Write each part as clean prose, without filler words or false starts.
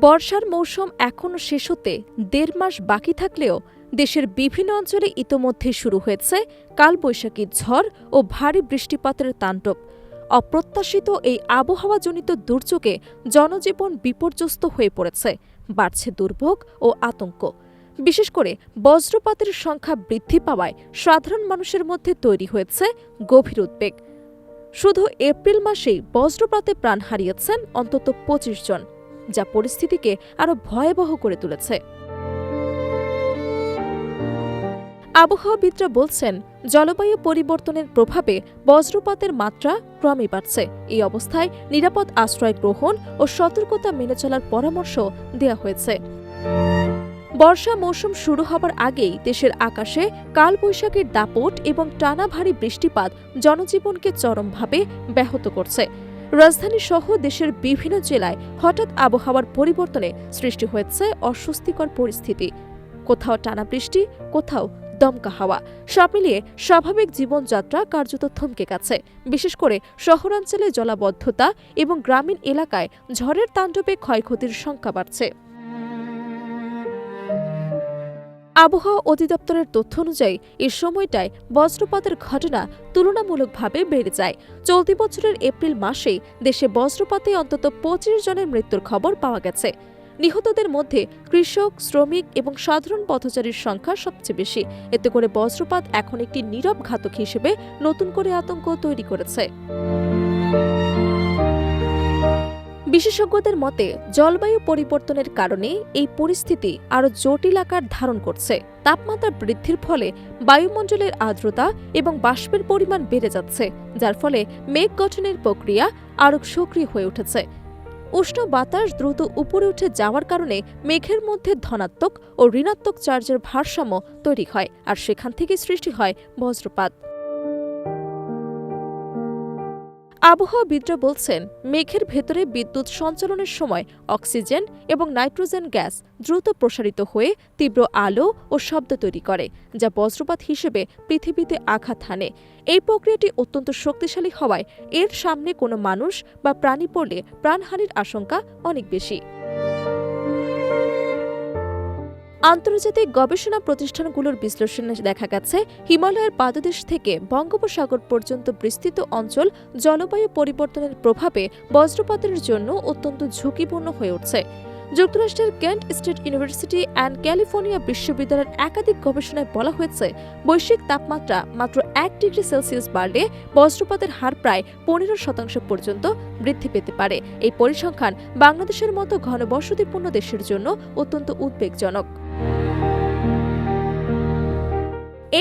বর্ষার মৌসুম এখনও শেষ হতে ১.৫ মাস বাকি থাকলেও দেশের বিভিন্ন অঞ্চলে ইতোমধ্যে শুরু হয়েছে কালবৈশাখী ঝড় ও ভারী বৃষ্টিপাতের তাণ্ডব। অপ্রত্যাশিত এই আবহাওয়াজনিত দুর্যোগে জনজীবন বিপর্যস্ত হয়ে পড়েছে, বাড়ছে দুর্ভোগ ও আতঙ্ক। বিশেষ করে বজ্রপাতের সংখ্যা বৃদ্ধি পাওয়ায় সাধারণ মানুষের মধ্যে তৈরি হয়েছে গভীর উদ্বেগ। শুধু এপ্রিল মাসেই বজ্রপাতে প্রাণ হারিয়েছেন অন্তত ২৫ জন, যা পরিস্থিতিকে আরও ভয়াবহ করে তুলেছে। আবহাওয়াবিদরা বলছেন, জলবায়ু পরিবর্তনের প্রভাবে বজ্রপাতের মাত্রা ক্রমে বাড়ছে। এই অবস্থায় নিরাপদ আশ্রয় গ্রহণ ও সতর্কতা মেনে চলার পরামর্শ দেওয়া হয়েছে। বর্ষা মৌসুম শুরু হবার আগেই দেশের আকাশে কালবৈশাখীর দাপট এবং টানা ভারী বৃষ্টিপাত জনজীবনকে চরমভাবে ব্যাহত করছে। রাজধানী সহ দেশের বিভিন্ন জেলায় হঠাৎ আবহাওয়ার পরিবর্তনে সৃষ্টি হয়েছে অস্বস্তিকর পরিস্থিতি। কোথাও টানা বৃষ্টি, কোথাও দমকা হাওয়া, সব মিলিয়ে স্বাভাবিক জীবনযাত্রা কার্যত থমকে গেছে। বিশেষ করে শহরাঞ্চলে জলাবদ্ধতা এবং গ্রামীণ এলাকায় ঝড়ের তাণ্ডবে ক্ষয়ক্ষতির সংখ্যা বাড়ছে। আবহাওয়া অধিদপ্তরের তথ্য অনুযায়ী এই সময়টায় বজ্রপাতের ঘটনা তুলনামূলকভাবে বেড়ে যায়। চলতি বছরের এপ্রিল মাসেই দেশে বজ্রপাতে অন্তত ২৫ জনের মৃত্যুর খবর পাওয়া গেছে। নিহতদের মধ্যে কৃষক, শ্রমিক এবং সাধারণ পথচারীর সংখ্যা সবচেয়ে বেশি। এতে করে বজ্রপাত এখন একটি নীরব ঘাতক হিসেবে নতুন করে আতঙ্ক তৈরি করেছে। বিশেষজ্ঞদের মতে, জলবায়ু পরিবর্তনের কারণে এই পরিস্থিতি আরও জটিল আকার ধারণ করছে। তাপমাত্রা বৃদ্ধির ফলে বায়ুমণ্ডলের আর্দ্রতা এবং বাষ্পের পরিমাণ বেড়ে যাচ্ছে, যার ফলে মেঘ গঠনের প্রক্রিয়া আরও সক্রিয় হয়ে উঠেছে। উষ্ণ বাতাস দ্রুত উপরে উঠে যাওয়ার কারণে মেঘের মধ্যে ধনাত্মক ও ঋণাত্মক চার্জের ভারসাম্য তৈরি হয়, আর সেখান থেকে সৃষ্টি হয় বজ্রপাত। আবহাওয়াবিদরা বলছেন, মেঘের ভেতরে বিদ্যুৎ সঞ্চালনের সময় অক্সিজেন এবং নাইট্রোজেন গ্যাস দ্রুত প্রসারিত হয়ে তীব্র আলো ও শব্দ তৈরি করে, যা বজ্রপাত হিসেবে পৃথিবীতে আঘাত হানে। এই প্রক্রিয়াটি অত্যন্ত শক্তিশালী হওয়ায় এর সামনে কোনো মানুষ বা প্রাণী পড়লে প্রাণহানির আশঙ্কা অনেক বেশি। আন্তর্জাতিক গবেষণা প্রতিষ্ঠানগুলোর বিশ্লেষণে দেখা গেছে, হিমালয়ের পাদদেশ থেকে বঙ্গোপসাগর পর্যন্ত বিস্তৃত অঞ্চল জলবায়ু পরিবর্তনের প্রভাবে বজ্রপাতের জন্য অত্যন্ত ঝুঁকিপূর্ণ হয়ে উঠছে। যুক্তরাষ্ট্রের Kent state university and California বিশ্ববিদ্যালয়ের একাধিক গবেষণায় বলা হয়েছে, বৈশ্বিক তাপমাত্রা মাত্র ১ ডিগ্রি সেলসিয়াস বাড়লে বজ্রপাতের হার প্রায় ১৫% পর্যন্ত বৃদ্ধি পেতে পারে। এই পরিসংখ্যান বাংলাদেশের মতো ঘনবসতিপূর্ণ দেশের জন্য অত্যন্ত উদ্বেগজনক।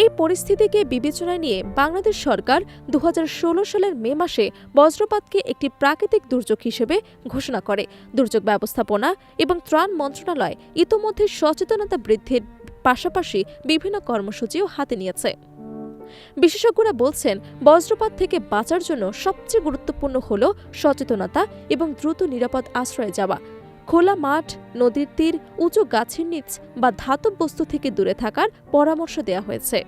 এই পরিস্থিতিকে বিবেচনায় নিয়ে বাংলাদেশ সরকার ২০১৬ সালের মে মাসে বজ্রপাতকে একটি প্রাকৃতিক দুর্যোগ হিসেবে ঘোষণা করে। দুর্যোগ ব্যবস্থাপনা এবং ত্রাণ মন্ত্রণালয় ইতোমধ্যে সচেতনতা বৃদ্ধির পাশাপাশি বিভিন্ন কর্মসূচিও হাতে নিয়েছে। বিশেষজ্ঞরা বলছেন, বজ্রপাত থেকে বাঁচার জন্য সবচেয়ে গুরুত্বপূর্ণ হল সচেতনতা এবং দ্রুত নিরাপদ আশ্রয়ে যাওয়া। খোলা মাঠ, নদীর তীর, উঁচু গাছের নিচ বা ধাতব বস্তু থেকে দূরে থাকার পরামর্শ দেওয়া হয়েছে।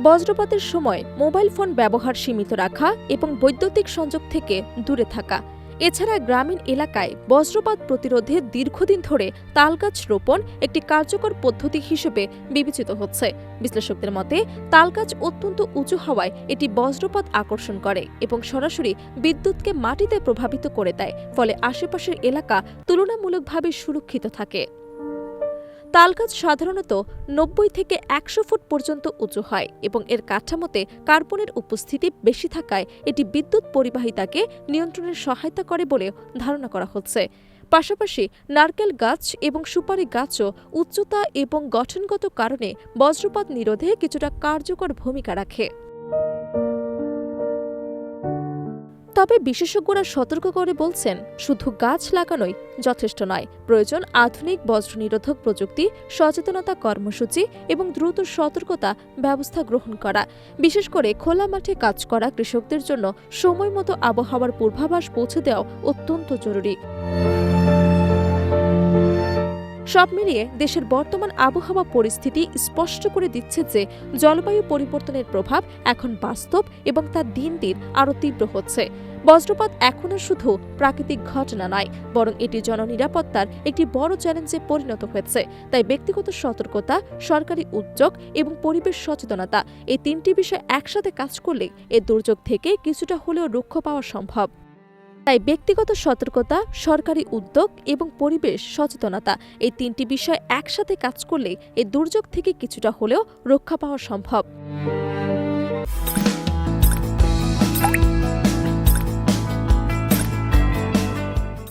বজ্রপাতের সময় মোবাইল ফোন ব্যবহার সীমিত রাখা এবং বৈদ্যুতিক সংযোগ থেকে দূরে থাকা। এছাড়া গ্রামীণ এলাকায় বজ্রপাত প্রতিরোধে দীর্ঘদিন ধরে তালগাছ রোপণ একটি কার্যকর পদ্ধতি হিসেবে বিবেচিত হচ্ছে। বিশ্লেষকদের মতে, তালগাছ অত্যন্ত উঁচু হওয়ায় এটি বজ্রপাত আকর্ষণ করে এবং সরাসরি বিদ্যুৎকে মাটিতে প্রভাবিত করে দেয়, ফলে আশেপাশের এলাকা তুলনামূলকভাবে সুরক্ষিত থাকে। তালগাছ সাধারণত ৯০ থেকে ১০০ ফুট পর্যন্ত উঁচু হয় এবং এর কাঠামোতে কার্বনের উপস্থিতি বেশি থাকায় এটি বিদ্যুৎ পরিবাহিতাকে নিয়ন্ত্রণে সহায়তা করে বলে ধারণা করা হচ্ছে। পাশাপাশি নারকেল গাছ এবং সুপারি গাছও উচ্চতা এবং গঠনগত কারণে বজ্রপাত নিরোধে কিছুটা কার্যকর ভূমিকা রাখে। তবে বিশেষজ্ঞরা সতর্ক করে বলছেন, শুধু গাছ লাগানোই যথেষ্ট নয়, প্রয়োজন আধুনিক বজ্রনিরোধক প্রযুক্তি, সচেতনতা কর্মসূচি এবং দ্রুত সতর্কতা ব্যবস্থা গ্রহণ করা। বিশেষ করে খোলা মাঠে কাজ করা কৃষকদের জন্য সময়মতো আবহাওয়ার পূর্বাভাস পৌঁছে দেওয়া অত্যন্ত জরুরি। সব মিলিয়ে দেশের বর্তমান আবহাওয়া পরিস্থিতি স্পষ্ট করে দিচ্ছে যে জলবায়ু পরিবর্তনের প্রভাব এখন বাস্তব এবং তা দিন দিন আরও তীব্র হচ্ছে। বজ্রপাত এখন আর শুধু প্রাকৃতিক ঘটনা নয়, বরং এটি জননিরাপত্তার একটি বড় চ্যালেঞ্জে পরিণত হয়েছে। তাই ব্যক্তিগত সতর্কতা, সরকারি উদ্যোগ এবং পরিবেশ সচেতনতা এই তিনটি বিষয় একসাথে কাজ করলে এ দুর্যোগ থেকে কিছুটা হলেও রক্ষা পাওয়া সম্ভব। তাই ব্যক্তিগত সতর্কতা, সরকারি উদ্যোগ এবং পরিবেশ সচেতনতা এই তিনটি বিষয় একসাথে কাজ করলে এই দুর্যোগ থেকে কিছুটা হলেও রক্ষা পাওয়া সম্ভব।